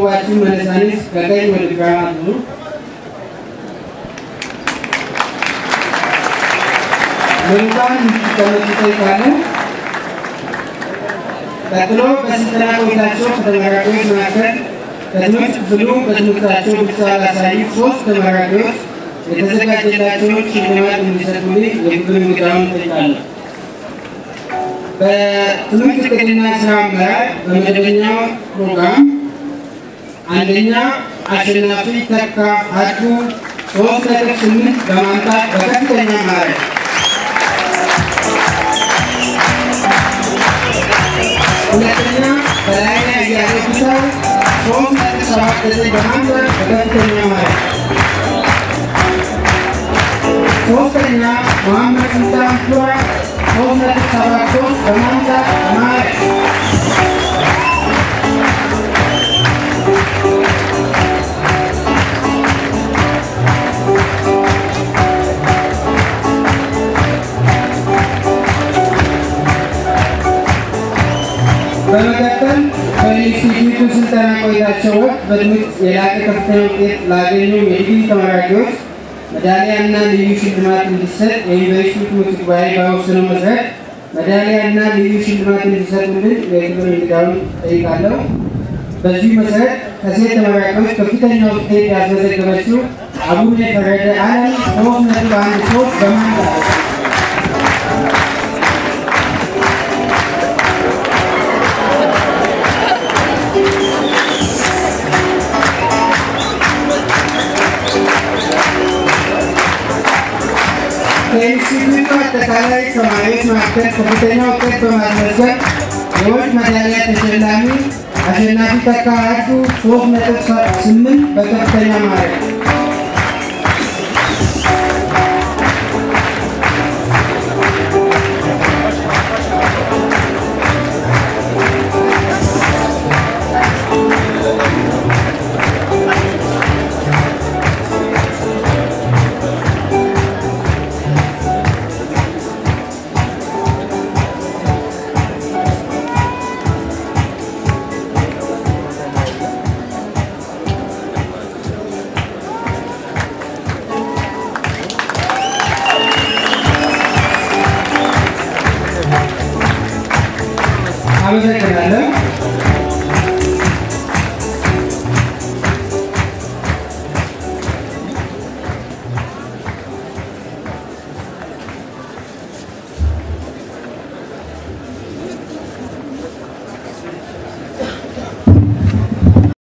ኮከባችን መነሳንስ ከቀኝ ወደ ግራ ነው ለምሳሌ ተመልክተናል ቀጥሎ በስልጠና ቆይታቸው ተመራቂዎች መካከል ከትምህርት ክፍሉ በትምህርታቸው ብቻ ላሳዩ 3 ተመራቂዎች የተዘጋጀላቸውን ሽልማት እንዲሰጡልኝ የክፍል እንግዳውን ጠይቃለሁ። በትምህርት ዕቅድና ስራ አመራር በመደበኛው ፕሮግራም አንደኛ አሸናፊ ተካ ሀዱ 3.8 በማምጣት በከፍተኛ ማዕረግ ሁለተኛ በላይኛ ያያሌው 3.7 በማምጣት በከፍተኛ ማዕረግ ሶስተኛ መሐመድ ሱልጣን ቱራ 3.73 በማምጣት በማዕረግ በመቀጠል በኢንስቲትዩቱ ስልጠና ቆይታቸው ወቅት በትምህርት የላቀ ከፍተኛ ውጤት ላገኙ የዲግሪ ተመራቂዎች ሜዳሊያና ልዩ ሽልማት እንዲሰጥ የዩኒቨርሲቲ ትምህርት ጉባኤ በወሰነው መሰረት ሜዳሊያና ልዩ ሽልማት እንዲሰጡልን የክብር እንግዳውን ጠይቃለሁ። በዚህ መሰረት ከሴት ተመራቂዎች ከፍተኛ ውጤት ያስመዘገበችው አቡነ ፈረደ ዓለም 3.13 በማምጣት ከኢንስቲትዩቱ አጠቃላይ ተማሪዎች መካከል ከፍተኛ ውጤት በማስመዝገብ የወርቅ ሜዳሊያ ተሸላሚ አሸናፊ ተካ ሀዱ 3.8 በከፍተኛ ማዕረግ አመሰግናለሁ።